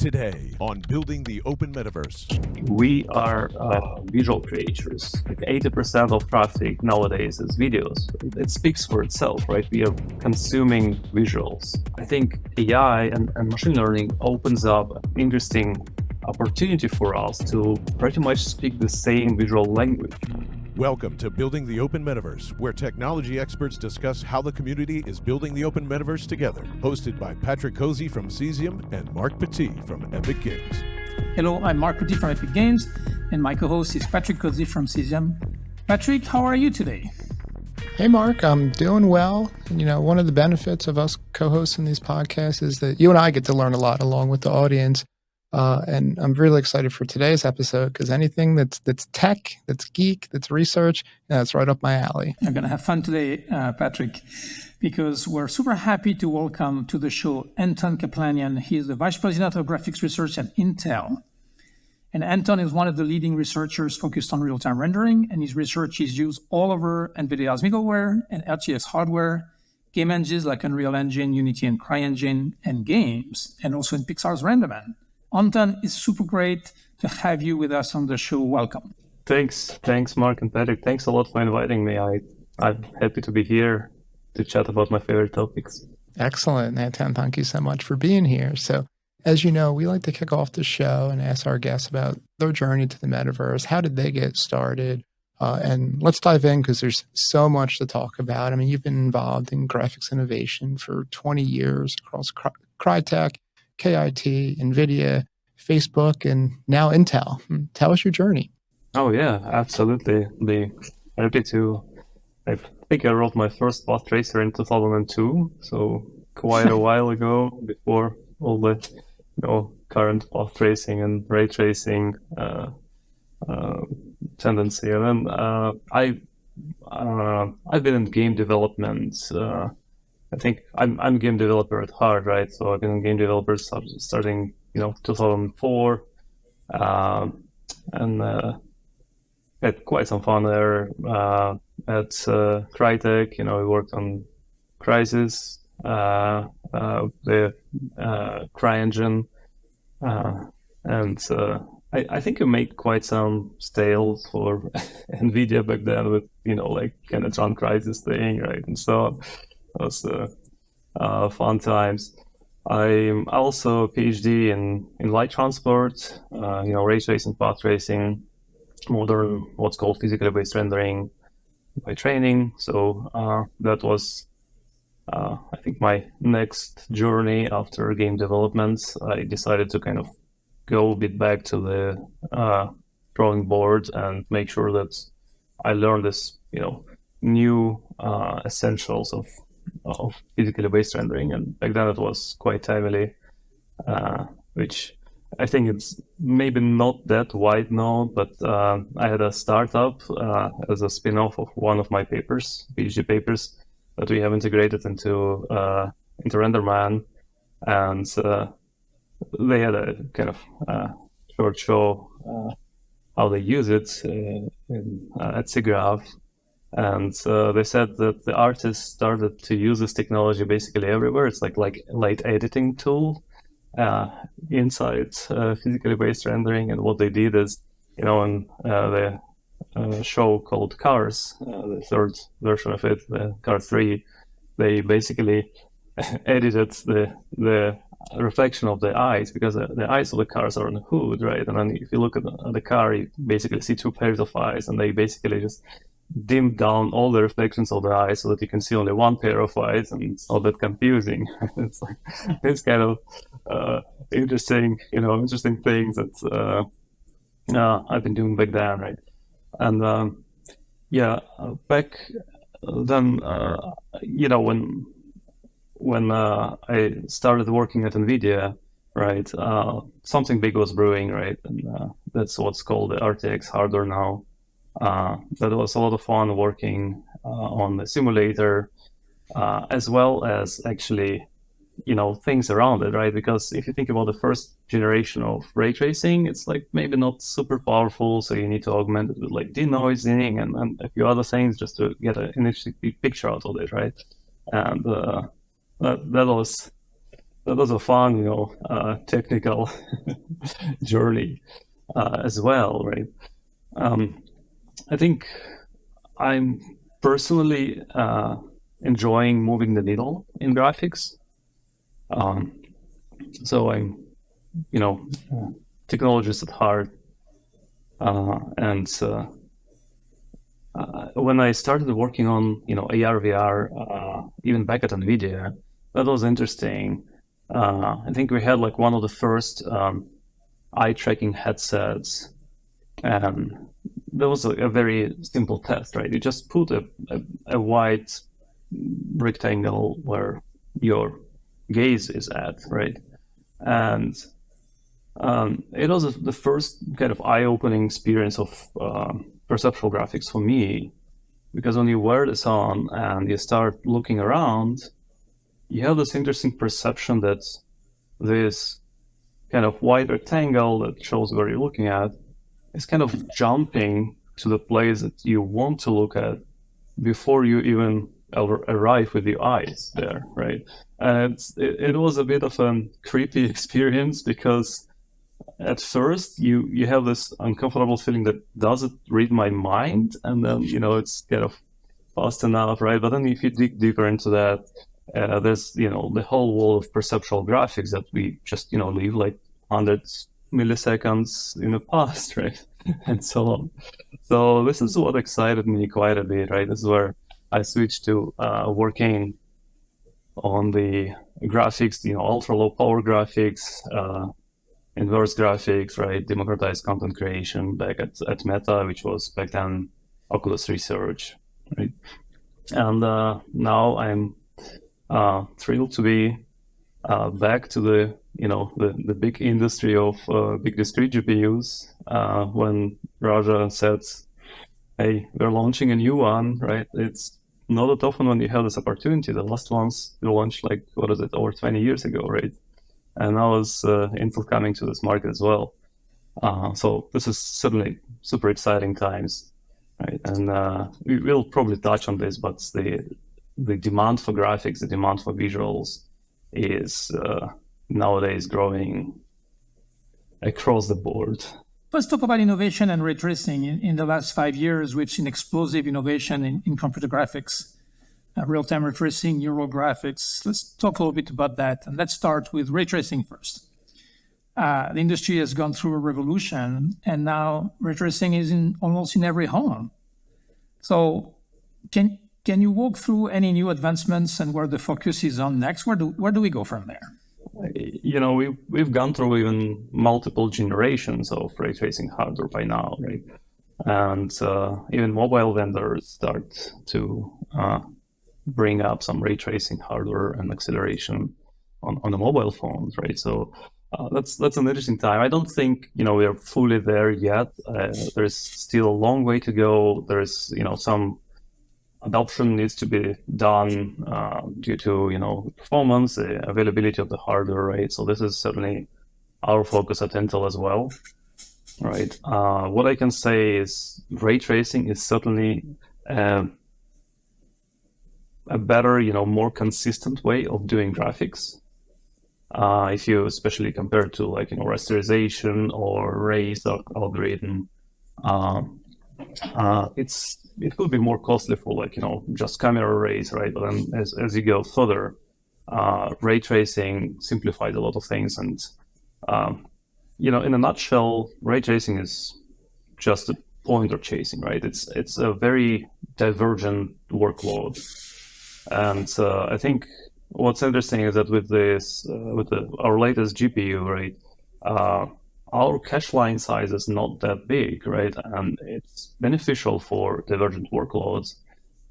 Today on Building the Open Metaverse. We are visual creators. Like 80% of traffic nowadays is videos. It speaks for itself, right? We are consuming visuals. I think AI and machine learning opens up an interesting opportunity for us to pretty much speak the same visual language. Welcome to Building the Open Metaverse, where technology experts discuss how the community is building the open metaverse together. Hosted by Patrick Cozzi from Cesium and Marc Petit from Epic Games. Hello, I'm Marc Petit from Epic Games, and my co-host is Patrick Cozzi from Cesium. Patrick, how are you today? Hey, Mark, I'm doing well. You know, one of the benefits of us co-hosting these podcasts is that you and I get to learn a lot along with the audience. And I'm really excited for today's episode because anything that's tech, that's geek, that's research, that's right up my alley. You're going to have fun today, Patrick, because we're super happy to welcome to the show Anton Kaplanyan. He is the Vice President of Graphics Research at Intel. And Anton is one of the leading researchers focused on real-time rendering, and his research is used all over NVIDIA's middleware and RTX hardware, game engines like Unreal Engine, Unity, and CryEngine, and games, and also in Pixar's RenderMan. Anton, it's super great to have you with us on the show. Welcome. Thanks, Mark and Patrick. Thanks a lot for inviting me. I'm happy to be here to chat about my favorite topics. Excellent, Anton. Thank you so much for being here. So, as you know, we like to kick off the show and ask our guests about their journey to the metaverse. How did they get started? And let's dive in because there's so much to talk about. I mean, you've been involved in graphics innovation for 20 years across Crytek, KIT, NVIDIA, Facebook, and now Intel. Tell us your journey. Oh, yeah, absolutely. Be happy to. I think I wrote my first path tracer in 2002, so quite a while ago, before all the current path tracing and ray tracing tendency. And then I've been in game development. I think I'm a game developer at heart, right? So I've been a game developer starting, 2004, and had quite some fun there at Crytek. We worked on Crysis, the CryEngine, and I think we made quite some sales for NVIDIA back then with, kind of John Crysis thing, right? And so it was fun times. I'm also a PhD in light transport, ray tracing, path tracing, modern what's called physically based rendering by training. So that was, I think, my next journey after game development. I decided to kind of go a bit back to the drawing board and make sure that I learned this, new essentials of physically based rendering, and back then it was quite timely, which I think it's maybe not that wide known, but I had a startup as a spin-off of one of my papers, PhD papers, that we have integrated into RenderMan, and they had a kind of short show how they use it at SIGGRAPH. And they said that the artists started to use this technology basically everywhere. It's like light editing tool inside physically based rendering. And what they did is, in the show called Cars, the third version of it, the Cars 3, they basically edited the reflection of the eyes, because the eyes of the cars are on the hood, right? And then if you look at the car, you basically see two pairs of eyes, and they basically just dim down all the reflections of the eyes so that you can see only one pair of eyes, and it's not that confusing. It's like this kind of interesting things that I've been doing back then, right? And back then, when I started working at NVIDIA, right, something big was brewing, right? And that's what's called the RTX hardware now. That was a lot of fun working on the simulator, as well as actually, things around it, right? Because if you think about the first generation of ray tracing, it's like maybe not super powerful, so you need to augment it with like denoising and a few other things just to get an interesting picture out of it, right? And that was that was a fun, technical journey as well, right? I think I'm personally enjoying moving the needle in graphics. So I'm, technologist at heart, and when I started working on, AR, VR, even back at NVIDIA, that was interesting. I think we had like one of the first eye tracking headsets, and that was a very simple test, right? You just put a white rectangle where your gaze is at, right? And it was the first kind of eye-opening experience of perceptual graphics for me, because when you wear this on and you start looking around, you have this interesting perception that this kind of white rectangle that shows where you're looking at is kind of jumping to the place that you want to look at before you even arrive with your eyes there, right? And it was a bit of a creepy experience, because at first you have this uncomfortable feeling that, does it read my mind? And then, it's kind of fast enough, right? But then if you dig deeper into that, there's, the whole wall of perceptual graphics that we just, live like 100 milliseconds in the past, right? And so on. So this is what excited me quite a bit, right? This is where I switched to working on the graphics, ultra low power graphics, inverse graphics, right? Democratized content creation back at Meta, which was back then Oculus Research, right? And now I'm thrilled to be back to the big industry of big discrete GPUs, when Raja said, hey, we're launching a new one, right? It's not that often when you have this opportunity. The last ones we launched over 20 years ago, right? And now is Intel coming to this market as well. So this is certainly super exciting times, right? And we will probably touch on this, but the demand for graphics, the demand for visuals is nowadays growing across the board. Let's talk about innovation and ray tracing. In the last 5 years, we've seen explosive innovation in computer graphics, real-time ray tracing, neural graphics. Let's talk a little bit about that. And let's start with ray tracing first. The industry has gone through a revolution, and now ray tracing is almost in every home. So can you walk through any new advancements and where the focus is on next? Where do we go from there? We've gone through even multiple generations of ray tracing hardware by now, right? And even mobile vendors start to bring up some ray tracing hardware and acceleration on the mobile phones, right? So that's an interesting time. I don't think we are fully there yet. There's still a long way to go. There's some adoption needs to be done due to performance, the availability of the hardware, right? So this is certainly our focus at Intel as well, right? What I can say is ray tracing is certainly a better, more consistent way of doing graphics. If you especially compare to rasterization or race algorithm, it could be more costly for just camera arrays, right? But then as you go further, ray tracing simplifies a lot of things, and in a nutshell, ray tracing is just a pointer chasing, right? It's a very divergent workload, and I think what's interesting is that with our latest GPU, right? Our cache line size is not that big, right? And it's beneficial for divergent workloads.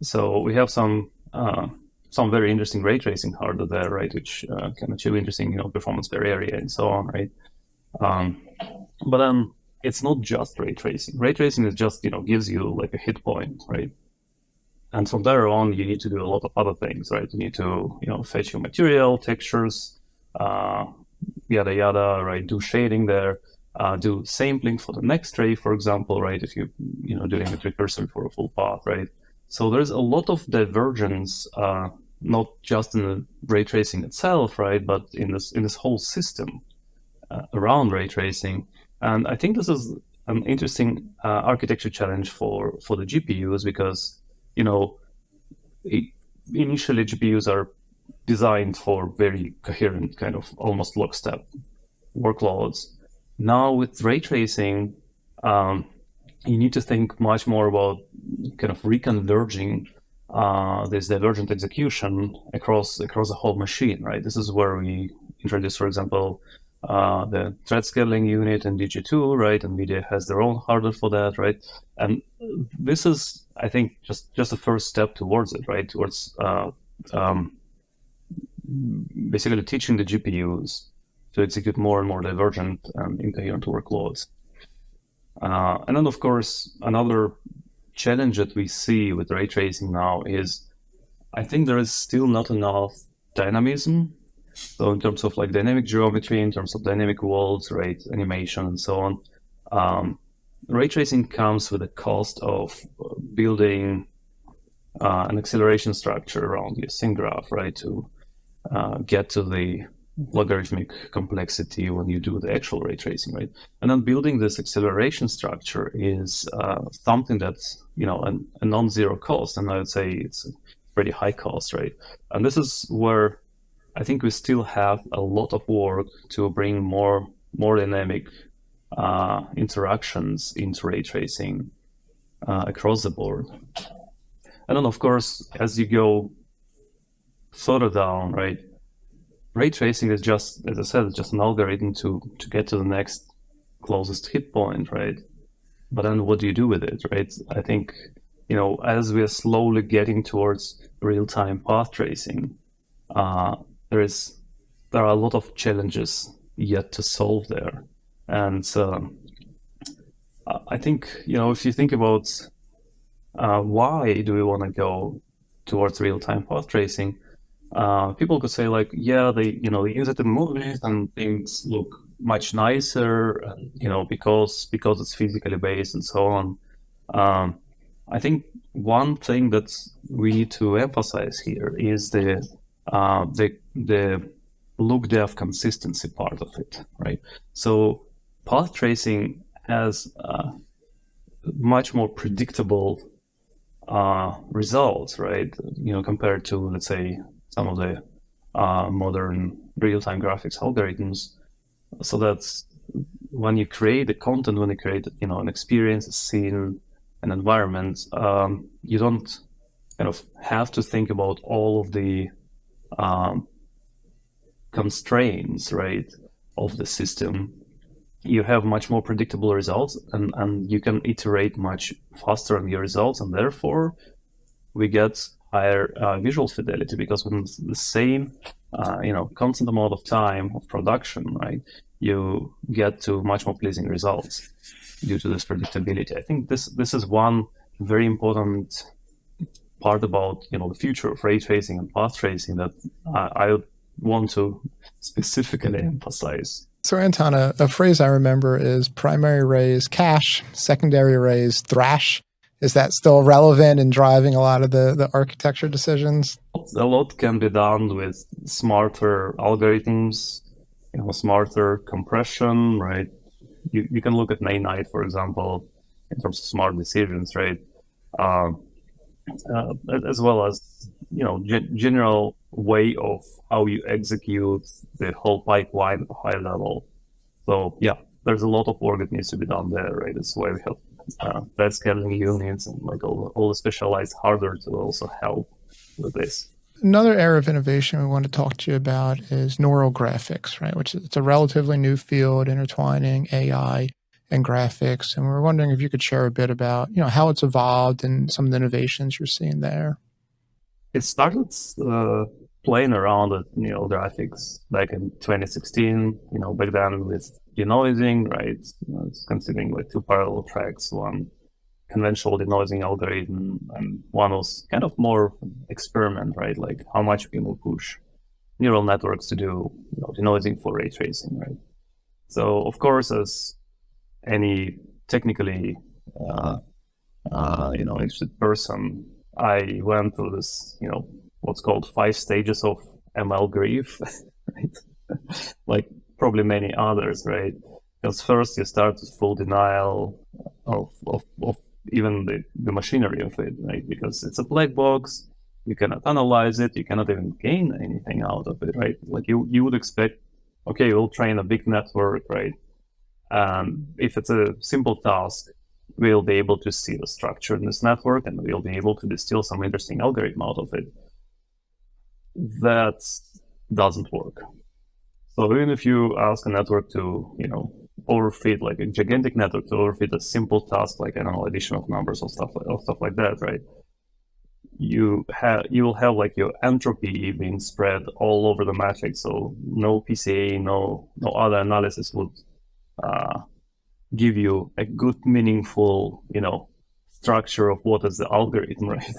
So we have some very interesting ray tracing hardware there, right? Which can achieve interesting, performance per area and so on, right? But then it's not just ray tracing. Ray tracing is just, gives you like a hit point, right? And from there on, you need to do a lot of other things, right? You need to, fetch your material, textures, yada yada, right? Do shading there. Do sampling for the next ray, for example, right? If you're doing a precursor for a full path, right? So there's a lot of divergence not just in the ray tracing itself, right, but in this whole system around ray tracing. And I think this is an interesting architecture challenge for the GPUs, because initially GPUs are designed for very coherent kind of almost lockstep workloads. Now with ray tracing, you need to think much more about kind of reconverging this divergent execution across the whole machine, right? This is where we introduce, for example, the thread scaling unit in DG2, right? NVIDIA has their own hardware for that, right? And this is, I think, just a first step towards it, right? Towards basically teaching the GPUs to execute more and more divergent and incoherent workloads. And then, of course, another challenge that we see with ray tracing now is, I think there is still not enough dynamism. So in terms of like dynamic geometry, in terms of dynamic worlds, right, animation, and so on, ray tracing comes with a cost of building an acceleration structure around the scene graph, right, to get to the logarithmic complexity when you do the actual ray tracing, right? And then building this acceleration structure is something that's, a non-zero cost, and I would say it's a pretty high cost, right? And this is where I think we still have a lot of work to bring more dynamic interactions into ray tracing across the board. And then, of course, as you go further down, right, ray tracing is just, as I said, it's just an algorithm to get to the next closest hit point, right? But then what do you do with it, right? I think, as we are slowly getting towards real-time path tracing, there are a lot of challenges yet to solve there. And I think, if you think about why do we want to go towards real-time path tracing, people could say like, yeah, they use it in movies and things look much nicer, because it's physically based and so on. I think one thing that we need to emphasize here is the look-depth consistency part of it, right? So path tracing has much more predictable results, right? Compared to, let's say, some of the modern real-time graphics algorithms. So that's when you create the content, when you create, an experience, a scene, an environment, you don't kind of have to think about all of the constraints, right, of the system. You have much more predictable results, and you can iterate much faster on your results, and therefore we get higher visual fidelity, because within the same constant amount of time of production, right, you get to much more pleasing results due to this predictability. I think this is one very important part about the future of ray tracing and path tracing that I want to specifically emphasize. So Anton, a phrase I remember is primary rays cache, secondary rays thrash. Is that still relevant in driving a lot of the architecture decisions? A lot can be done with smarter algorithms, smarter compression, right? You can look at Mainite, for example, in terms of smart decisions, right? As well as, general way of how you execute the whole pipeline at a high level. So yeah, there's a lot of work that needs to be done there, right? That's why we have thread scaling units and like all the specialized hardware to also help with this. Another area of innovation we want to talk to you about is neural graphics, right? Which it's a relatively new field intertwining AI and graphics. And we're wondering if you could share a bit about, how it's evolved and some of the innovations you're seeing there. It started playing around with neural graphics back in 2016, back then with denoising, right? It's considering like two parallel tracks, one conventional denoising algorithm, and one was kind of more experiment, right? Like how much we will push neural networks to do denoising for ray tracing, right? So of course, as any technically interested person, I went through this what's called 5 stages of ML grief, right? Like probably many others, right? Because first you start with full denial of even the machinery of it, right? Because it's a black box, you cannot analyze it, you cannot even gain anything out of it, right? Like you would expect, okay, we'll train a big network, right? If it's a simple task, we'll be able to see the structure in this network and we'll be able to distill some interesting algorithm out of it. That doesn't work. So even if you ask a network to, overfit, like a gigantic network to overfit a simple task, like, I don't know, addition of numbers or stuff like that, right? You will have like your entropy being spread all over the matrix. So no PCA, no other analysis would give you a good, meaningful, structure of what is the algorithm, right?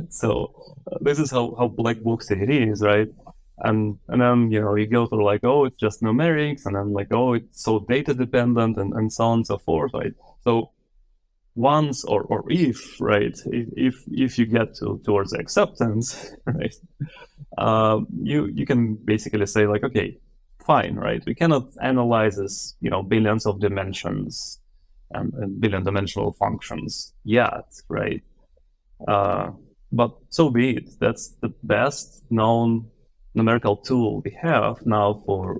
So this is how black box it is, right? And then, you go through like, oh, it's just numerics, and then like, oh, it's so data dependent, and so on and so forth, right? So once or if, right, if you get towards acceptance, right, you can basically say like, okay, fine, right? We cannot analyze this, billions of dimensions and billion dimensional functions yet, right? But so be it. That's the best known numerical tool we have now for,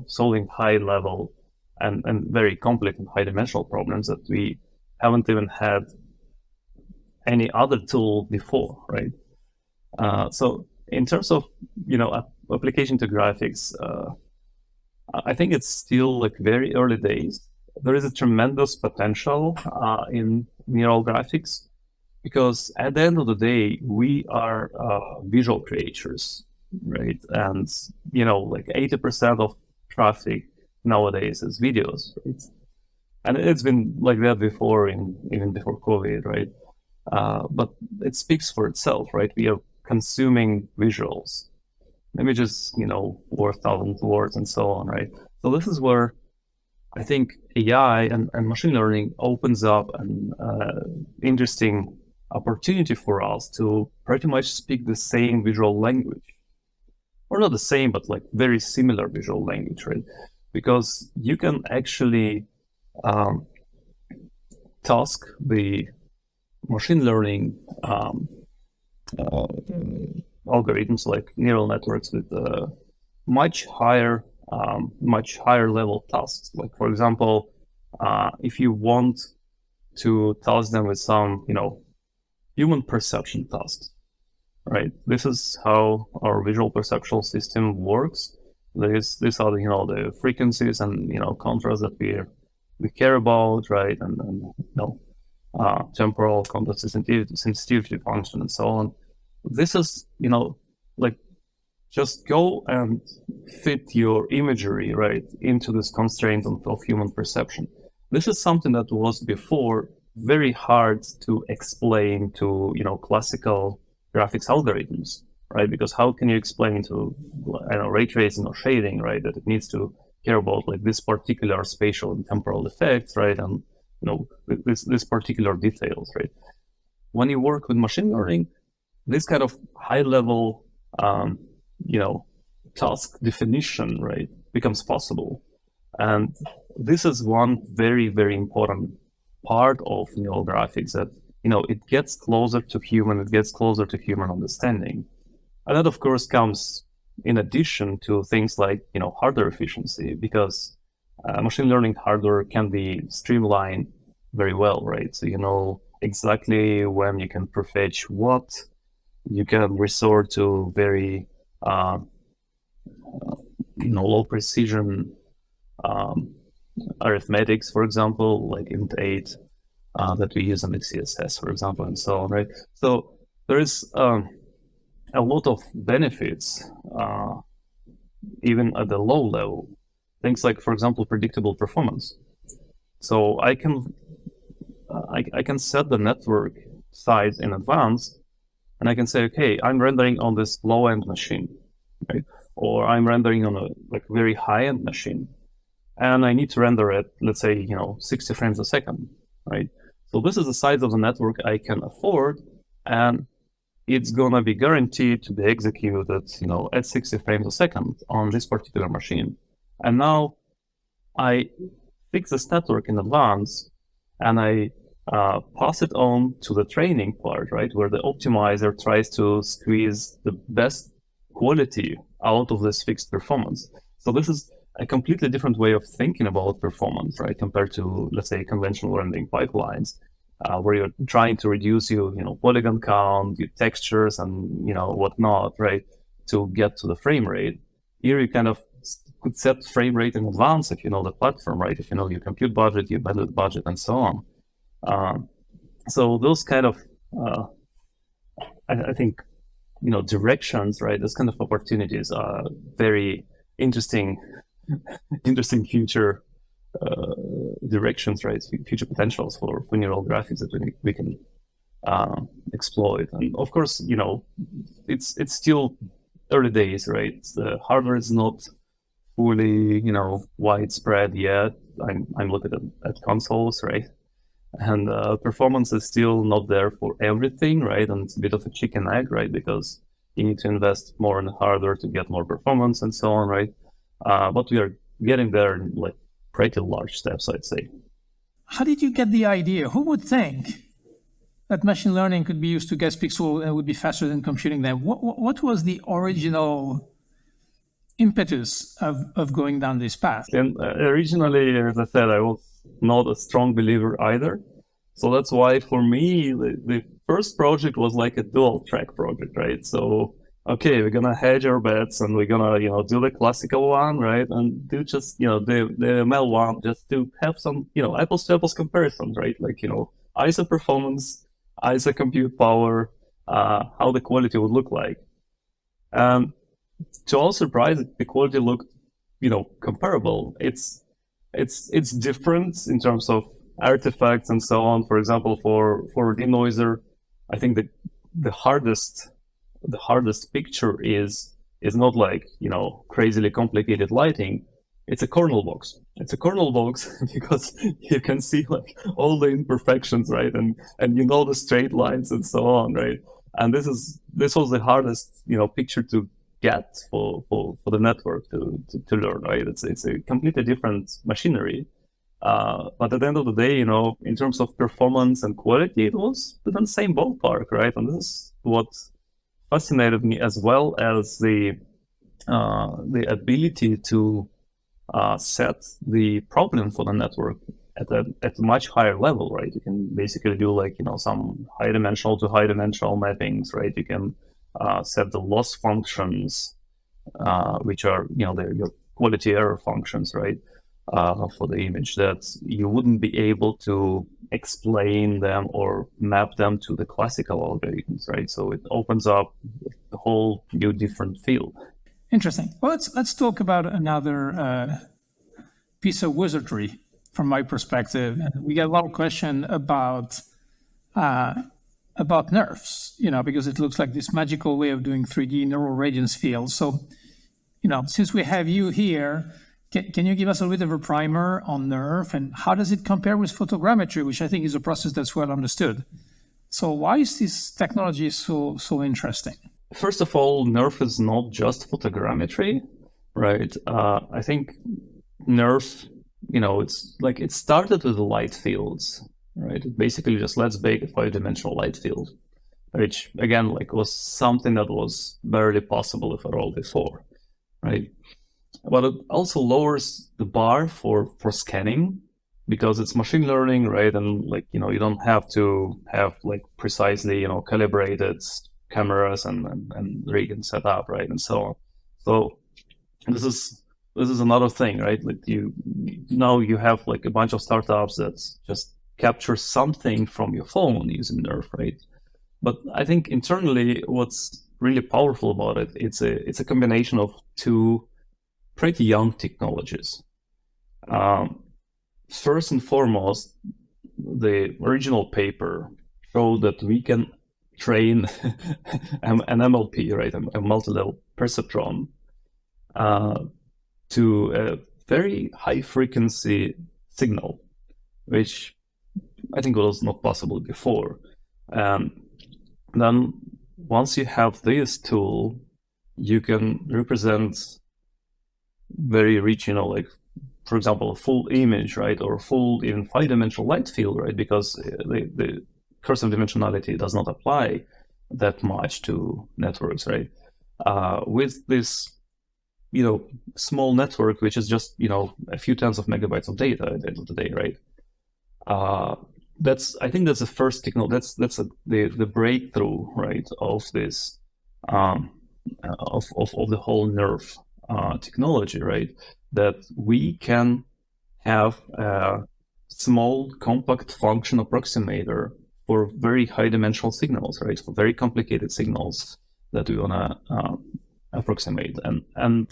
solving high level and very complex and high dimensional problems that we haven't even had any other tool before, right? So in terms of, application to graphics, I think it's still like very early days. There is a tremendous potential in neural graphics, because at the end of the day, we are visual creatures, right? And, like 80% of traffic nowadays is videos, right? And it's been like that before, even before COVID, right? But it speaks for itself, right? We are consuming visuals. Images, worth 1,000 words and so on, right? So this is where I think AI and machine learning opens up an interesting opportunity for us to pretty much speak the same visual language. Or not the same, but like very similar visual language, right? Because you can actually task the machine learning algorithms like neural networks with much higher level tasks. Like, for example, if you want to task them with some, human perception tasks, right? This is how our visual perceptual system works. These are, the frequencies and, contrast that we care about, right? And temporal contrast sensitivity function and so on. This is, like, just go and fit your imagery, right, into this constraint of human perception. This is something that was before very hard to explain to, classical graphics algorithms, right? Because how can you explain to, ray tracing or shading, right, that it needs to care about like this particular spatial and temporal effects, right? And, this particular details, right? When you work with machine learning, this kind of high level, task definition, right, becomes possible. And this is one very, very important part of neural graphics, that, it gets closer to human, it gets closer to human understanding. And that, of course, comes in addition to things like, hardware efficiency, because machine learning hardware can be streamlined very well, right? So you know exactly when you can prefetch what, you can resort to very low precision arithmetics, for example, like int8 that we use in the CSS, for example, and so on, right? So there is a lot of benefits, even at the low level. Things like, for example, predictable performance. So I can set the network size in advance, and I can say, okay, I'm rendering on this low-end machine, right? Or I'm rendering on a very high-end machine, and I need to render at, let's say, 60 frames a second, right? So this is the size of the network I can afford, and it's gonna be guaranteed to be executed, at 60 frames a second on this particular machine. And now I fix this network in advance, and I pass it on to the training part, right, where the optimizer tries to squeeze the best quality out of this fixed performance. So this is a completely different way of thinking about performance, right, compared to, let's say, conventional rendering pipelines, where you're trying to reduce your, polygon count, your textures, and whatnot, right, to get to the frame rate. Here you kind of could set frame rate in advance if you know the platform, right? If you know your compute budget, your bandwidth budget, and so on. So those kind of, I think, directions, right? Those kind of opportunities are very interesting future directions, right? Future potentials for neural graphics that we can exploit. And of course, it's still early days, right? The hardware is not fully, widespread yet. I'm looking at consoles, right? And performance is still not there for everything, right? And it's a bit of a chicken egg, right? Because you need to invest more in hardware to get more performance and so on, right? But we are getting there in like pretty large steps, I'd say. How did you get the idea? Who would think that machine learning could be used to guess pixels and would be faster than computing them? What was the original impetus of going down this path? And originally, as I said, I was not a strong believer either. So that's why for me, the first project was like a dual track project, right? So, okay, we're gonna hedge our bets and we're gonna, do the classical one, right? And do just, the ML one, just to have some, apples to apples comparisons, right? Like, ISO performance, ISO compute power, how the quality would look like. To all surprise, the quality looked, comparable. It's different in terms of artifacts and so on. For example, for denoiser, I think the hardest picture is not like, crazily complicated lighting. It's a kernel box. It's a kernel box because you can see like all the imperfections, right? And the straight lines and so on, right? And this was the hardest, picture to get for the network to learn, right? It's a completely different machinery. But at the end of the day, in terms of performance and quality, it was within the same ballpark, right? And this is what fascinated me, as well as the ability to set the problem for the network at a much higher level, right? You can basically do like, some high dimensional to high dimensional mappings, right? You can set the loss functions, which are, your quality error functions, right? For the image that you wouldn't be able to explain them or map them to the classical algorithms, right? So it opens up a whole new different field. Interesting. Well, let's talk about another piece of wizardry from my perspective. We get a lot of questions about nerfs, because it looks like this magical way of doing 3D neural radiance fields. So, since we have you here, can you give us a little bit of a primer on NERF and how does it compare with photogrammetry, which I think is a process that's well understood? So why is this technology so interesting? First of all, NERF is not just photogrammetry, right? I think NERF, it's like it started with the light fields, right? It basically just let's bake a 5-dimensional light field, which again, was something that was barely possible, if at all, before, right? But it also lowers the bar for scanning because it's machine learning, right? And you don't have to have precisely, calibrated cameras and rig and set up, right? And so on. So this is another thing, right? You have a bunch of startups that just capture something from your phone using NERF, right? But I think internally, what's really powerful about it, it's a combination of two pretty young technologies. First and foremost, the original paper showed that we can train an MLP, right, a multi-level perceptron, to a very high frequency signal, which I think was not possible before. Then once you have this tool, you can represent very rich, like, for example, a full image, right, or full even 5-dimensional light field, right, because the cursive dimensionality does not apply that much to networks, right? With this, small network, which is just, a few tens of megabytes of data at the end of the day, right? I think that's the first technology. That's the breakthrough, right, of this of the whole nerve technology, right? That we can have a small, compact function approximator for very high-dimensional signals, right? For very complicated signals that we wanna approximate. And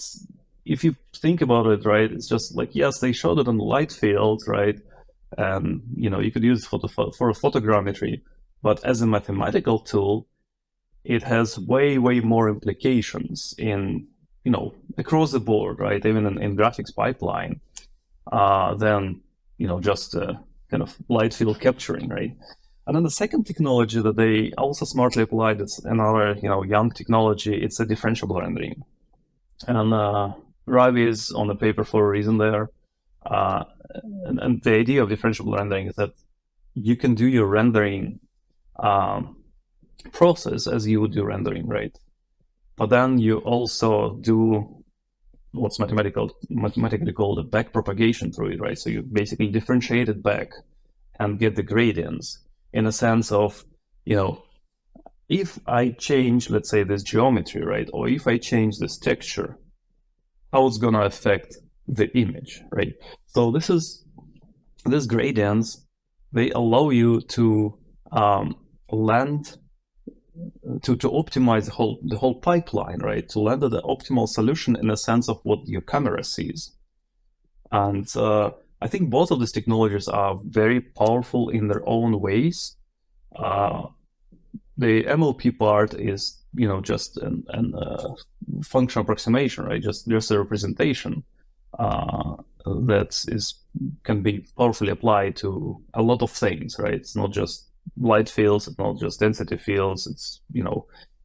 if you think about it, right, it's just like, yes, they showed it on the light field, right? And you could use it for photogrammetry, but as a mathematical tool, it has way more implications in across the board, right? Even in graphics pipeline, than just kind of light field capturing, right? And then the second technology that they also smartly applied, it's another young technology. It's a differentiable rendering, and Ravi is on the paper for a reason there. And the idea of differentiable rendering is that you can do your rendering process as you would do rendering, right? But then you also do what's mathematically called a back propagation through it, right? So you basically differentiate it back and get the gradients in a sense of, if I change, let's say, this geometry, right? Or if I change this texture, how it's gonna affect the image, right? So these gradients, they allow you to land to optimize the whole pipeline, right? To land at the optimal solution in a sense of what your camera sees. And I think both of these technologies are very powerful in their own ways. The MLP part is, just an function approximation, right? Just a representation that can be powerfully applied to a lot of things, right? It's not just light fields, it's not just density fields. It's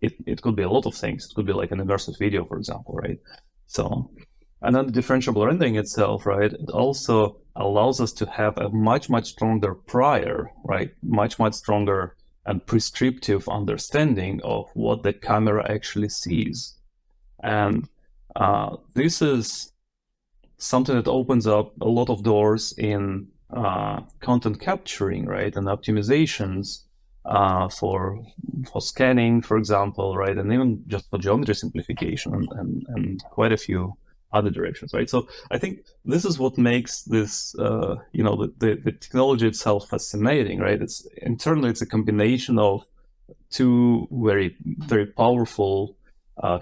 it could be a lot of things. It could be like an immersive video, for example, right? So, and then the differentiable rendering itself, right? It also allows us to have a much stronger prior, right? Much stronger and prescriptive understanding of what the camera actually sees, and this is something that opens up a lot of doors in content capturing, right, and optimizations for scanning, for example, right, and even just for geometry simplification and quite a few other directions, right? So I think this is what makes this, the technology itself fascinating, right? It's internally, it's a combination of two very powerful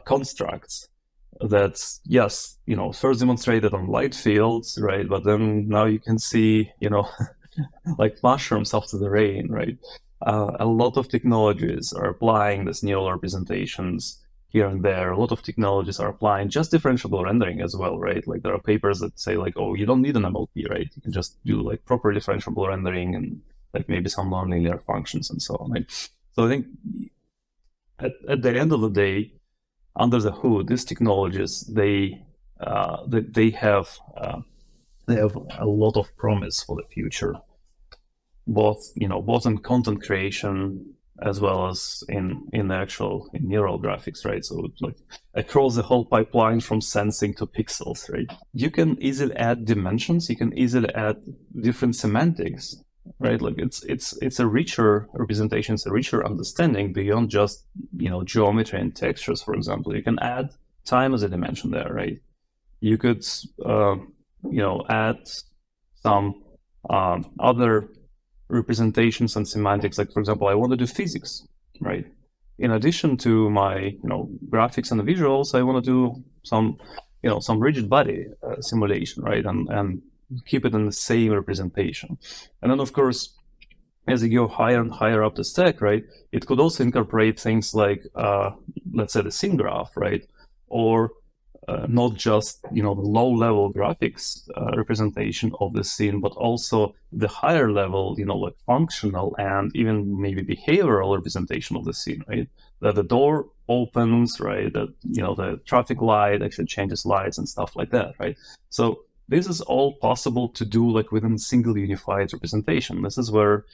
constructs. That's, yes, first demonstrated on light fields, right? But then now you can see, like mushrooms after the rain, right? A lot of technologies are applying these neural representations here and there. A lot of technologies are applying just differentiable rendering as well, right? Like there are papers that say like, oh, you don't need an MLP, right? You can just do like proper differentiable rendering and like maybe some nonlinear functions and so on, right? So I think at the end of the day, under the hood, these technologies, they have a lot of promise for the future, both in content creation as well as in neural graphics, right? So like across the whole pipeline from sensing to pixels, right? You can easily add dimensions. You can easily add different semantics, right? Like it's a richer representation, it's a richer understanding beyond just geometry and textures. For example, you can add time as a dimension there, right? You could add some other representations and semantics. Like, for example, I want to do physics, right? In addition to my graphics and visuals, I want to do some rigid body simulation, right? And keep it in the same representation. And then, of course, as you go higher and higher up the stack, right, it could also incorporate things like, let's say, the scene graph, right, or not just the low-level graphics representation of the scene, but also the higher level, like functional and even maybe behavioral representation of the scene, right? That the door opens, right? That the traffic light actually changes lights and stuff like that, right? So this is all possible to do like within a single unified representation. This is where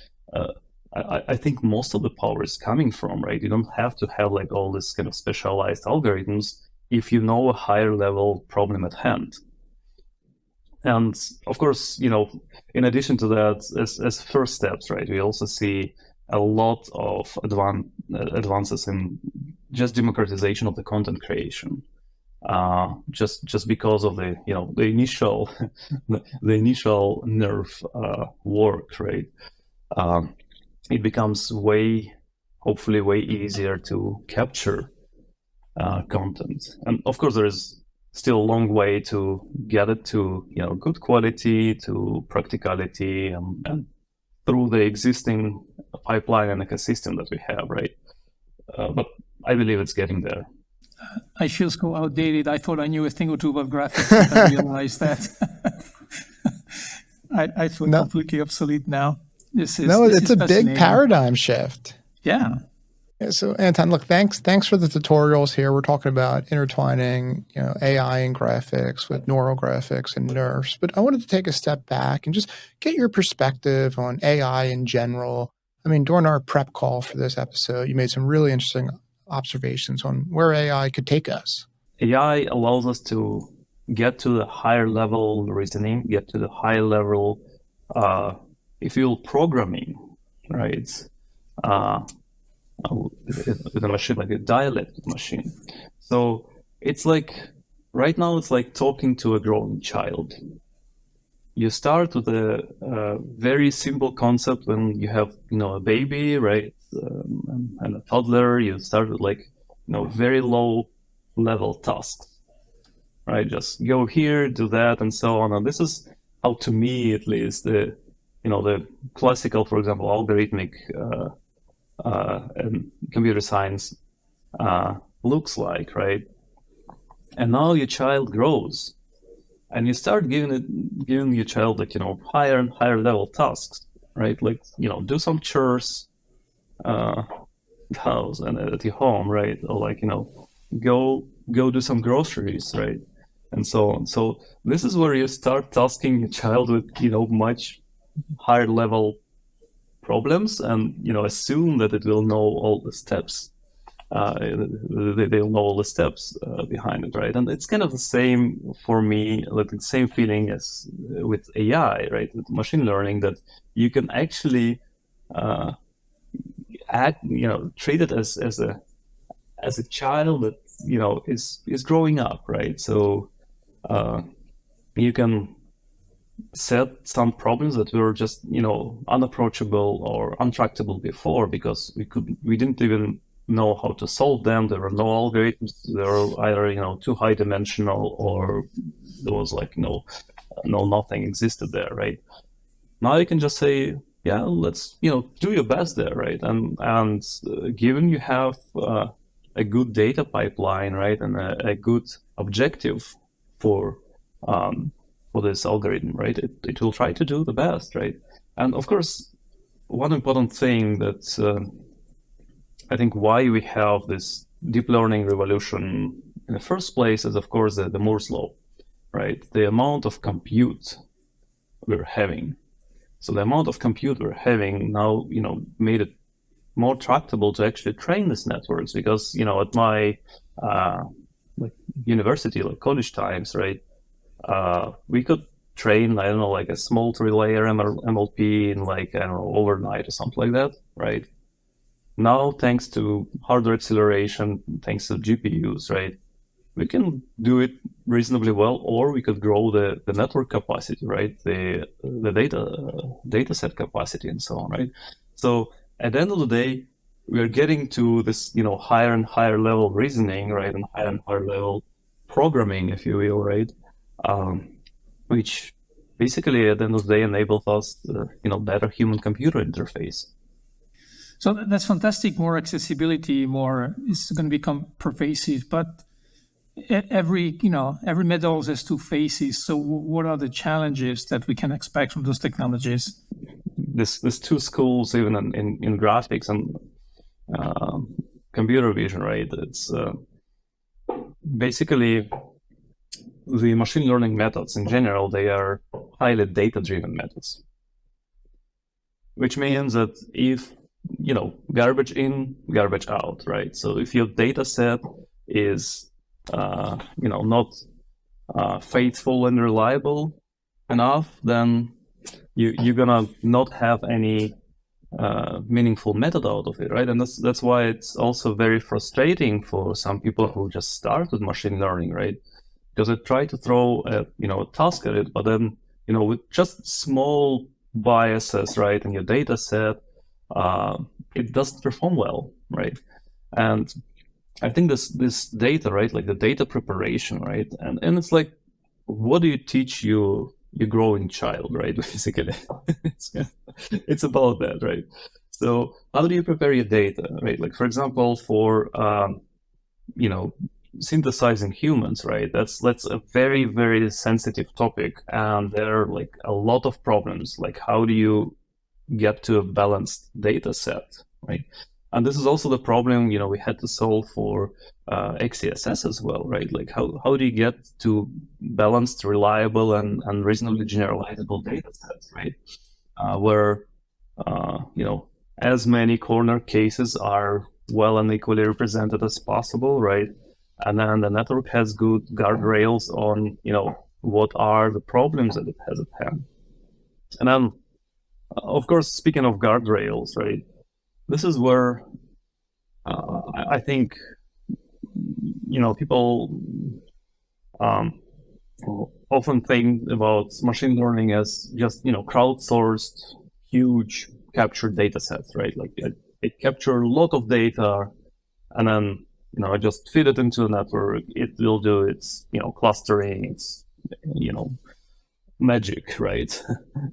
I think most of the power is coming from, right? You don't have to have like all this kind of specialized algorithms if you know a higher level problem at hand. And of course, in addition to that, as first steps, right, we also see a lot of advances in just democratization of the content creation. Just because of the the initial the initial nerve work, right? It becomes hopefully way easier to capture content, and of course there is still a long way to get it to good quality, to practicality, and through the existing pipeline and ecosystem that we have, right? But I believe it's getting there. I feel so outdated. I thought I knew a thing or two about graphics, and I realized that I feel completely obsolete now. It's a big paradigm shift. Yeah. So Anton, look, thanks for the tutorials here. We're talking about intertwining, AI and graphics with neural graphics and nerves. But I wanted to take a step back and just get your perspective on AI in general. I mean, during our prep call for this episode, you made some really interesting observations on where AI could take us. AI allows us to get to the higher level reasoning, get to the higher level, if you will, programming, right? With a machine, like a dialect machine. So it's like, right now it's like talking to a growing child. You start with a very simple concept when you have, a baby, right? And a toddler. You start with like, very low level tasks, right? Just go here, do that, and so on. And this is how, to me at least, the classical, for example, algorithmic and computer science looks like, right? And now your child grows, and you start giving your child like higher and higher level tasks, right? Like do some chores, house and at your home, right? Or like go do some groceries, right? And so on. So this is where you start tasking your child with much higher level problems, and assume that it will know all the steps. They'll know all the steps behind it, right? And it's kind of the same for me, like the same feeling as with AI, right? With machine learning, that you can actually treat it as a child that is growing up, right? So you can set some problems that were just unapproachable or untractable before, because we didn't even know how to solve them. There were no algorithms. They were either too high dimensional, or there was like nothing existed there, right? Now you can just say, yeah, let's do your best there, right? And given you have a good data pipeline, right, and a good objective for this algorithm, right, it will try to do the best, right? And of course, one important thing that I think why we have this deep learning revolution in the first place is, of course, the Moore's law, right? The amount of compute we're having. So the amount of compute we're having now, made it more tractable to actually train these networks, because, at my like university, like college times, right, we could train, I don't know, like a small 3-layer MLP in like, I don't know, overnight or something like that, right? Now, thanks to hardware acceleration, thanks to GPUs, right, we can do it reasonably well, or we could grow the network capacity, right, the data set capacity, and so on, right? So at the end of the day, we are getting to this, higher and higher level reasoning, right, and higher level programming, if you will, right, which basically at the end of the day enables us, better human-computer interface. So that's fantastic. More accessibility, it's going to become pervasive. But every medal has two faces. So what are the challenges that we can expect from those technologies? There's two schools even in graphics and computer vision, right? It's basically the machine learning methods in general, they are highly data-driven methods, which means that if, garbage in, garbage out, right? So if your data set is, not faithful and reliable enough, then you're gonna not have any meaningful method out of it, right? And that's why it's also very frustrating for some people who just start with machine learning, right? Because they try to throw a task at it, but then with just small biases, right, in your data set, it doesn't perform well, right? And I think this data, right, like the data preparation, right, and it's like, what do you teach your growing child, right? Basically, it's about that, right? So how do you prepare your data, right? Like, for example, for synthesizing humans, right? That's a very, very sensitive topic, and there are like a lot of problems. Like, how do you get to a balanced data set, right? And this is also the problem we had to solve for XCSS as well, right? Like, how do you get to balanced, reliable, and reasonably generalizable data sets, right? Where as many corner cases are well and equally represented as possible, right? And then the network has good guardrails on, what are the problems that it has at hand. And then, of course, speaking of guardrails, right, this is where I think, people often think about machine learning as just, crowdsourced, huge captured data sets, right? Like it captures a lot of data, and then I just feed it into a network. It will do its, clustering, its, magic, right,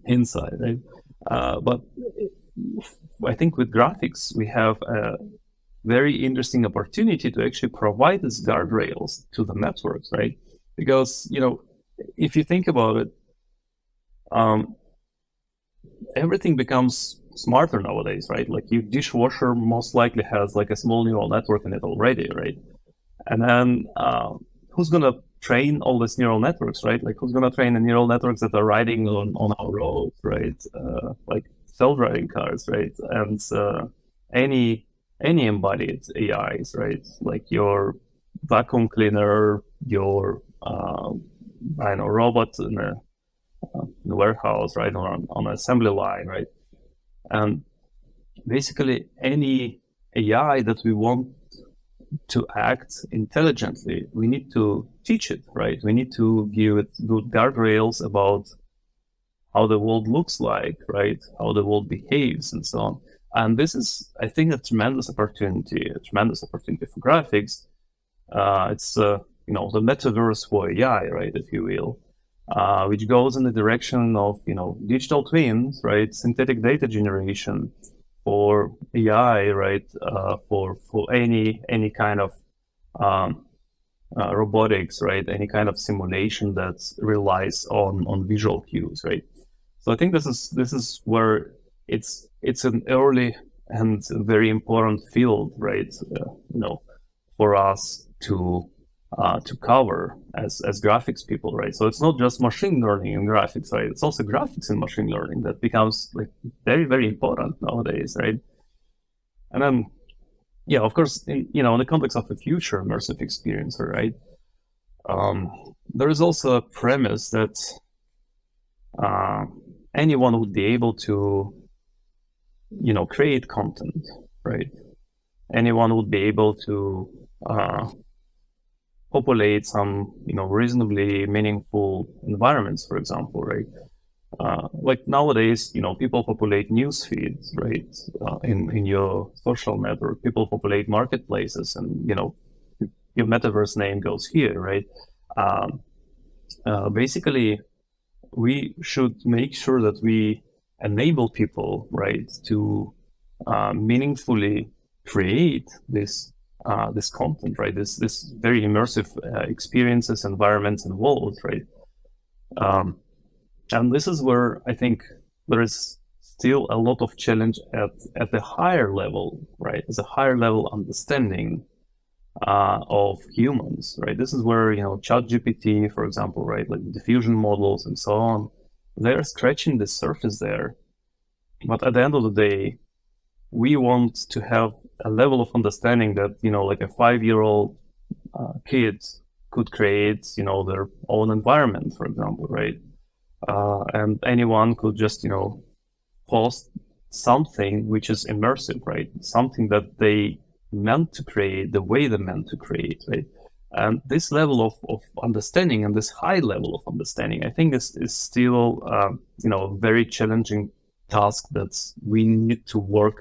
inside, right? But I think with graphics, we have a very interesting opportunity to actually provide these guardrails to the networks, right? Because, if you think about it, everything becomes smarter nowadays, right? Like your dishwasher most likely has like a small neural network in it already, right? And then who's gonna train all these neural networks, right? Like who's gonna train the neural networks that are riding on our roads, right? Like self-driving cars, right? And any embodied AIs, right? Like your vacuum cleaner, your robot in a warehouse, right? Or on an assembly line, right? And basically any AI that we want to act intelligently, we need to teach it, right? We need to give it good guardrails about how the world looks like, right? How the world behaves and so on. And this is, I think, a tremendous opportunity for graphics. It's, the metaverse for AI, right, if you will, which goes in the direction of, digital twins, right? Synthetic data generation for AI, right? For any kind of robotics, right? Any kind of simulation that relies on visual cues, right? So I think this is where it's an early and very important field, right? For us to cover as graphics people, right? So it's not just machine learning and graphics, right? It's also graphics and machine learning that becomes like very, very important nowadays, right? And then, yeah, of course, in the context of a future immersive experience, right? There is also a premise that anyone would be able to, create content, right? Anyone would be able to populate some, reasonably meaningful environments, for example, right? Like nowadays, people populate news feeds, right? In your social network, people populate marketplaces, and your metaverse name goes here, right? Basically, we should make sure that we enable people, right, to meaningfully create this this content, right? This very immersive experiences, environments, and worlds, right? And this is where I think there is still a lot of challenge at the higher level, right? As a higher level understanding of humans, right? This is where, ChatGPT, for example, right, like diffusion models and so on, they're scratching the surface there. But at the end of the day, we want to have a level of understanding that, like a 5-year-old kid could create, their own environment, for example, right? And anyone could just, post something which is immersive, right? Something that they meant to create the way they meant to create, right? And this level of understanding and this high level of understanding, I think is still, a very challenging task that we need to work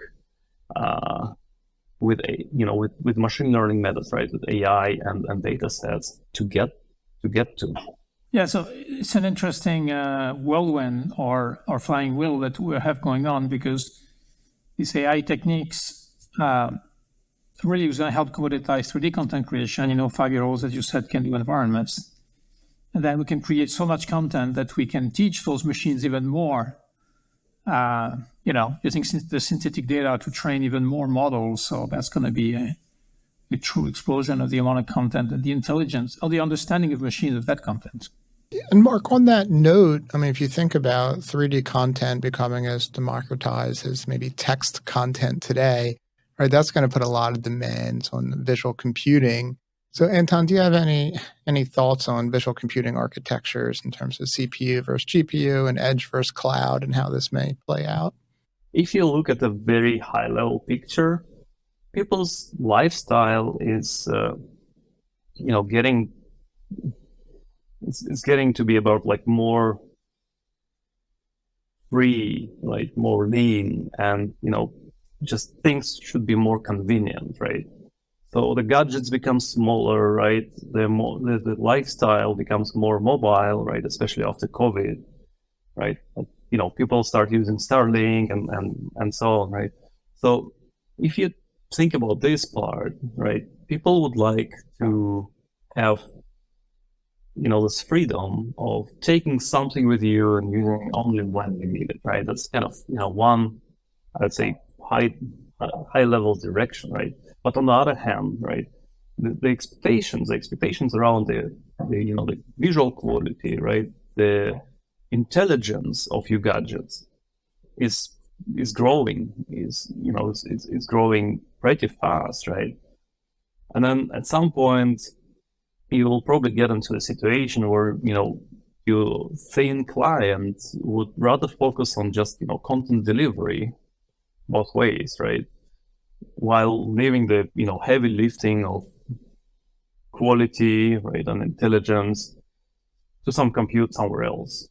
with machine learning methods, right? With AI and data sets to get to. Yeah, so it's an interesting whirlwind or flying wheel that we have going on, because these AI techniques really is going to help commoditize 3D content creation. 5-year-olds, as you said, can do environments. And then we can create so much content that we can teach those machines even more, using the synthetic data to train even more models. So that's going to be a true explosion of the amount of content and the intelligence or the understanding of machines of that content. And Marc, on that note, I mean, if you think about 3D content becoming as democratized as maybe text content today, right, that's going to put a lot of demands on visual computing. So Anton, do you have any thoughts on visual computing architectures in terms of CPU versus GPU and edge versus cloud and how this may play out? If you look at the very high level picture, people's lifestyle is, getting to be about like more free, like more lean, and just things should be more convenient, right? So the gadgets become smaller, right? The lifestyle becomes more mobile, right? Especially after COVID, right? People start using Starlink and so on, right? So if you think about this part, right, people would like to have this freedom of taking something with you and using only when you need it, right? That's kind of one, I'd say, high level direction, right? But on the other hand, right, the expectations around the visual quality, right, the intelligence of your gadgets is growing, it's growing pretty fast, right? And then at some point, you will probably get into a situation where your thin client would rather focus on just content delivery both ways, right? While leaving the heavy lifting of quality, right, and intelligence to some compute somewhere else.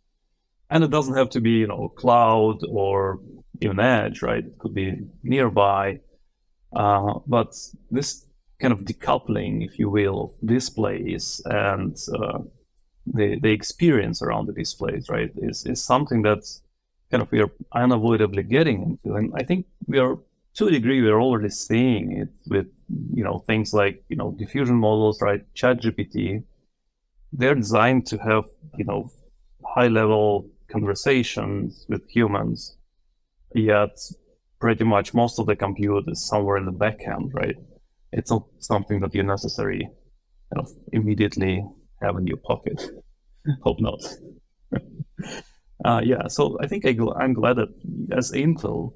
And it doesn't have to be cloud or even edge, right? It could be nearby. But this kind of decoupling, if you will, of displays and the experience around the displays, right, is something that's kind of we are unavoidably getting into. And I think we are, to a degree, we're already seeing it with things like diffusion models, right? ChatGPT. They're designed to have high level conversations with humans, yet pretty much most of the compute is somewhere in the back end, right? It's not something that you necessarily immediately have in your pocket. Hope not. So I think I'm glad that as Intel,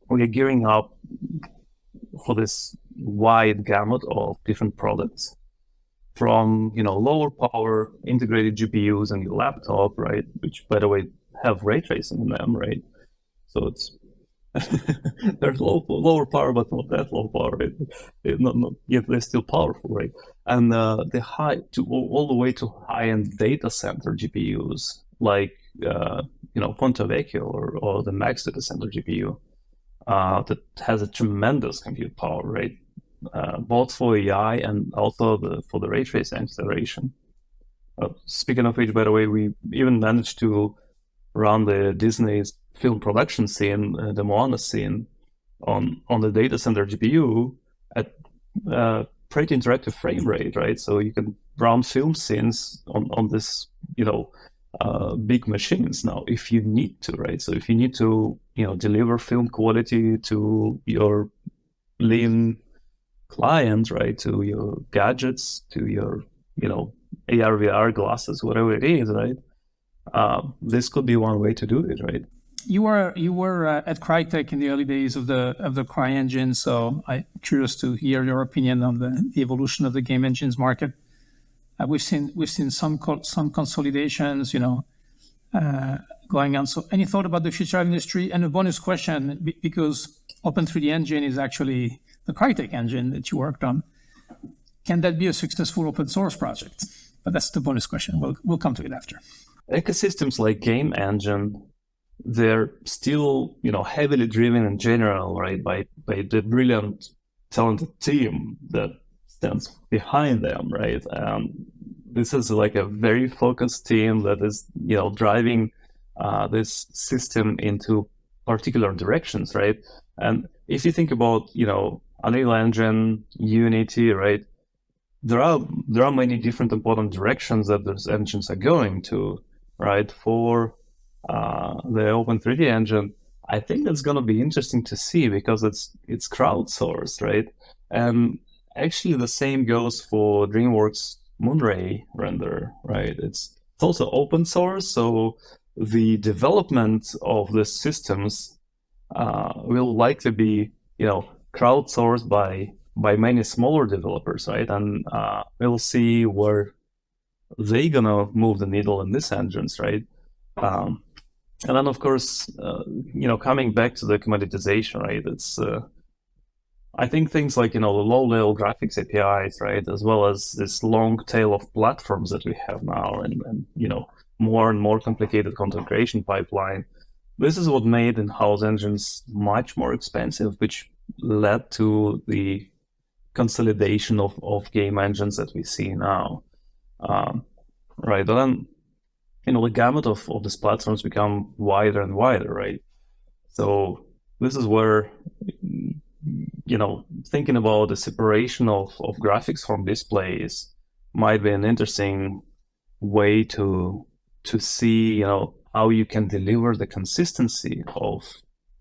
we are gearing up for this wide gamut of different products, from lower power integrated GPUs in your laptop, right? Which, by the way, have ray tracing in them, right? So it's there's lower power, but not that low power, right? Yet they're still powerful, right? And the high to all the way to high-end data center GPUs, like Ponte Vecchio or the Max data center GPU, that has a tremendous compute power, right? Both for AI and also for the ray tracing acceleration. Speaking of which, by the way, we even managed to run the Disney's film production scene, the Moana scene, on the data center GPU, at pretty interactive frame rate, right? So you can run film scenes on this, big machines now if you need to, right? So if you need to, deliver film quality to your lean client, right, to your gadgets, to your, AR, VR glasses, whatever it is, right? This could be one way to do it, right? You were at Crytek in the early days of the CryEngine, so I'm curious to hear your opinion on the evolution of the game engines market. We've seen some consolidations, going on. So, any thought about the future of industry? And a bonus question, because Open 3D Engine is actually the Crytek engine that you worked on. Can that be a successful open source project? But that's the bonus question. We'll come to it after. Ecosystems like game engine, they're still, heavily driven in general, right, by the brilliant, talented team that stands behind them, right? This is like a very focused team that is, driving this system into particular directions, right? And if you think about, Unreal Engine, Unity, right? There are many different important directions that those engines are going to, right? For the Open 3D engine, I think that's going to be interesting to see because it's crowdsourced, right? And actually, the same goes for DreamWorks Moonray render, right? It's also open source, so the development of the systems will likely be, crowdsourced by many smaller developers, right? And we'll see where they're gonna move the needle in these engines, right? And then, of course, coming back to the commoditization, right? It's I think things like, the low-level graphics APIs, right, as well as this long tail of platforms that we have now and more and more complicated content creation pipeline. This is what made in-house engines much more expensive, which led to the consolidation of game engines that we see now. Right, and then, the gamut of these platforms become wider and wider, right? So this is where, thinking about the separation of graphics from displays might be an interesting way to see, how you can deliver the consistency of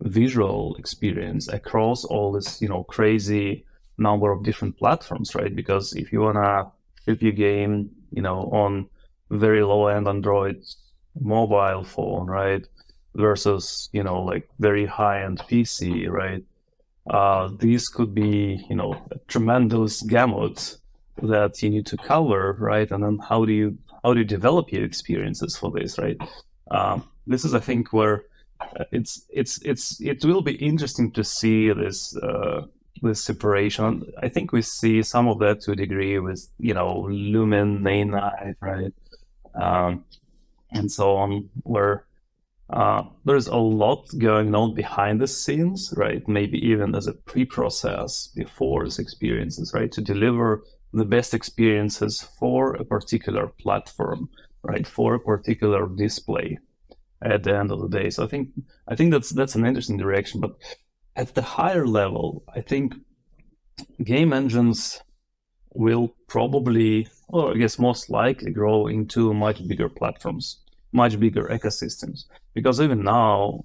visual experience across all this, crazy number of different platforms, right? Because if you wanna flip your game, on very low-end Android mobile phone, right, versus, like very high-end PC, right? These could be, a tremendous gamut that you need to cover, right? And then how do you develop your experiences for this, right? This is, I think, where it will be interesting to see this separation. I think we see some of that to a degree with, Lumen, Nanite, right? And so on, where there's a lot going on behind the scenes, right? Maybe even as a pre-process before these experiences, right? To deliver the best experiences for a particular platform, right? For a particular display at the end of the day. So I think that's an interesting direction. But at the higher level, I think game engines will probably, or I guess most likely, grow into much bigger platforms, much bigger ecosystems. Because even now,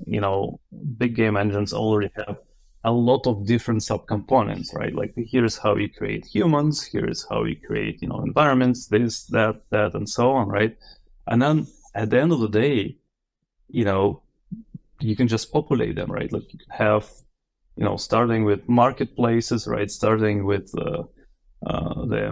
big game engines already have a lot of different subcomponents, right? Like here's how you create humans, here's how you create, environments, this, that, and so on, right? And then at the end of the day, you can just populate them, right? Like you can have, starting with marketplaces, right? Starting with the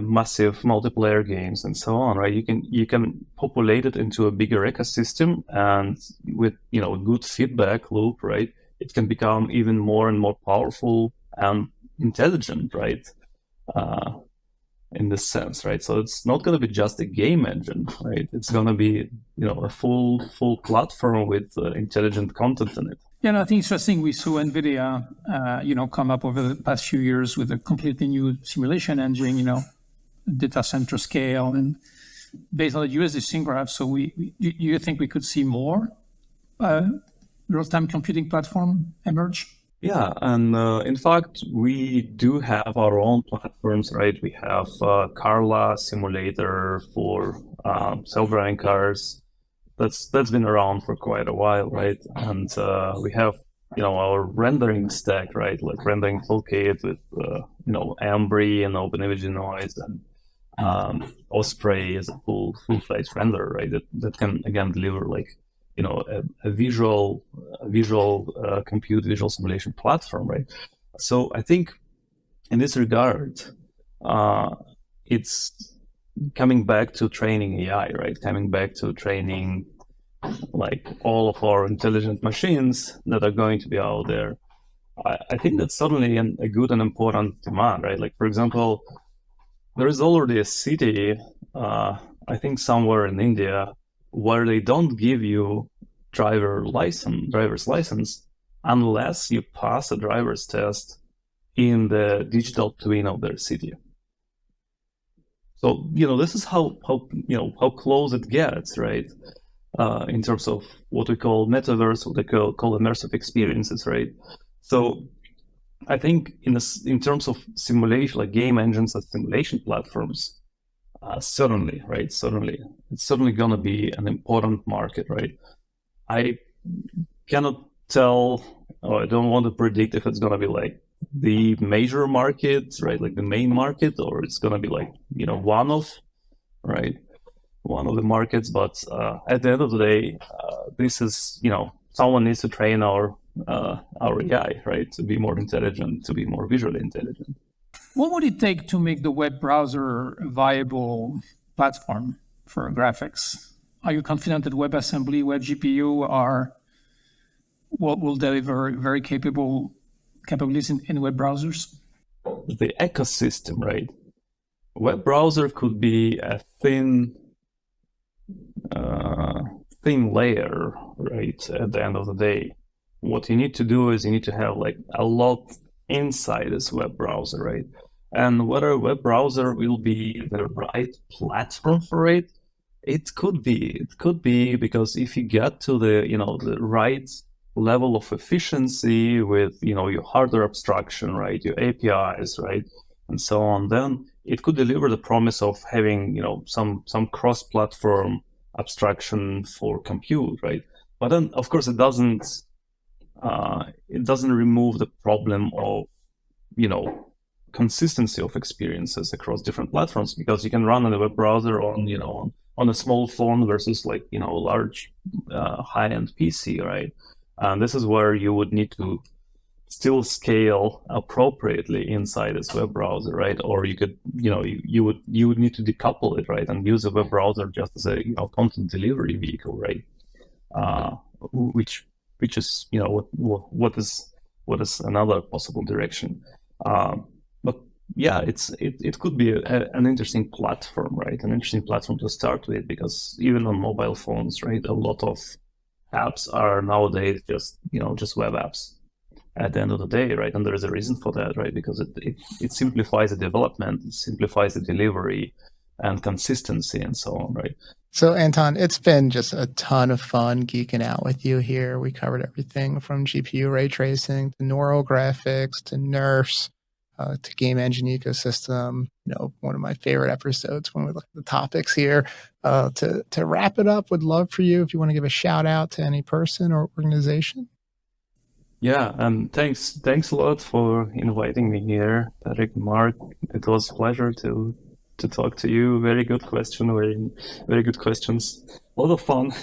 massive multiplayer games and so on, right? You can populate it into a bigger ecosystem, and with good feedback loop, right? It can become even more and more powerful and intelligent, right? In this sense, right? So it's not going to be just a game engine, right? It's going to be a full platform with intelligent content in it. Yeah, I think it's interesting. We saw NVIDIA, come up over the past few years with a completely new simulation engine, data center scale, and based on the USD scene graph. So do you think we could see more real-time computing platform emerge? Yeah, and in fact, we do have our own platforms, right? We have Carla simulator for self-driving cars. That's been around for quite a while, right? And we have our rendering stack, right? Like rendering toolkit with Ambry and OpenImage Noise and Osprey is a full-fledged renderer, right? That can again deliver like a visual compute visual simulation platform, right? So I think in this regard, it's coming back to training AI, right? Coming back to training like all of our intelligent machines that are going to be out there. I think that's certainly a good and important demand, right? Like, for example, there is already a city, I think somewhere in India, where they don't give you driver's license unless you pass a driver's test in the digital twin of their city. So this is how close it gets, right? In terms of what we call metaverse, what they call immersive experiences, right? So I think in terms of simulation, like game engines and simulation platforms, certainly, right? Certainly, it's certainly gonna be an important market, right? I cannot tell, or I don't want to predict if it's gonna be like the major market, right? Like the main market, or it's gonna be like one of the markets. But at the end of the day, this is someone needs to train our AI, right, to be more intelligent, to be more visually intelligent. What would it take to make the web browser a viable platform for graphics? Are you confident that WebAssembly, WebGPU will deliver very capabilities in web browsers? The ecosystem, right? Web browser could be a thin layer, right? At the end of the day, what you need to do is you need to have like a lot inside this web browser, right? And whether a web browser will be the right platform for it, it could be because if you get to the right level of efficiency with your hardware abstraction, right, your APIs, right, and so on, then it could deliver the promise of having some cross-platform abstraction for compute, right? But then of course it doesn't remove the problem of consistency of experiences across different platforms, because you can run on a web browser on a small phone versus like a large high-end PC, right? And this is where you would need to still scale appropriately inside this web browser, right? Or you could you would need to decouple it, right, and use a web browser just as a content delivery vehicle, right? Which is what is another possible direction. But yeah, it could be an interesting platform, right? An interesting platform to start with, because even on mobile phones, right, a lot of apps are nowadays just web apps at the end of the day, right? And there is a reason for that, right? Because it simplifies the development, it simplifies the delivery and consistency and so on, right? So Anton, it's been just a ton of fun geeking out with you here. We covered everything from GPU ray tracing to neural graphics to nerfs to game engine ecosystem. One of my favorite episodes when we look at the topics here. To wrap it up, would love for you if you want to give a shout out to any person or organization. Yeah, and thanks a lot for inviting me here, Patrick, Mark. It was a pleasure to talk to you. Very good question, very good questions. A lot of fun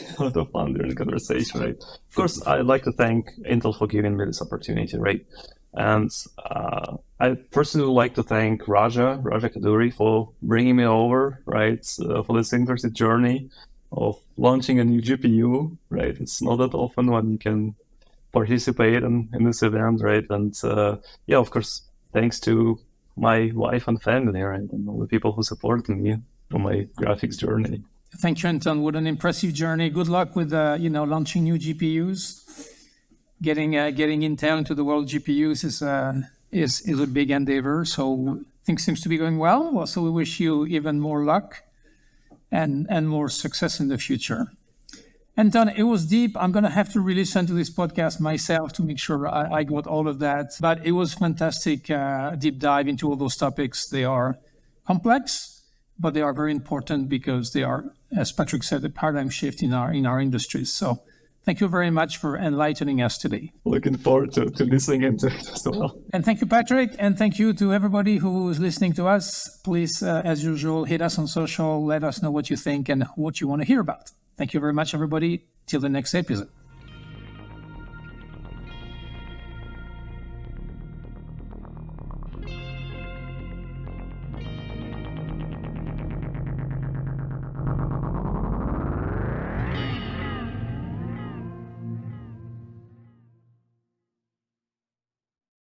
during the conversation, right? Of course, I'd like to thank Intel for giving me this opportunity, right? And I personally would like to thank Raja Kaduri for bringing me over, right, for this interesting journey of launching a new GPU, right? It's not that often when you can participate in this event, right? And yeah, of course, thanks to my wife and family, right, and all the people who supported me on my graphics journey. Thank you, Anton. What an impressive journey. Good luck with launching new GPUs. Getting Intel into the world of GPUs is a big endeavor. So things seems to be going well. So we wish you even more luck and more success in the future. Anton, it was deep. I'm going to have to re-listen to this podcast myself to make sure I got all of that. But it was fantastic deep dive into all those topics. They are complex, but they are very important because they are, as Patrick said, a paradigm shift in our industries. So thank you very much for enlightening us today. Looking forward to listening into it as well. And thank you, Patrick. And thank you to everybody who is listening to us. Please, as usual, hit us on social. Let us know what you think and what you want to hear about. Thank you very much, everybody. Till the next episode.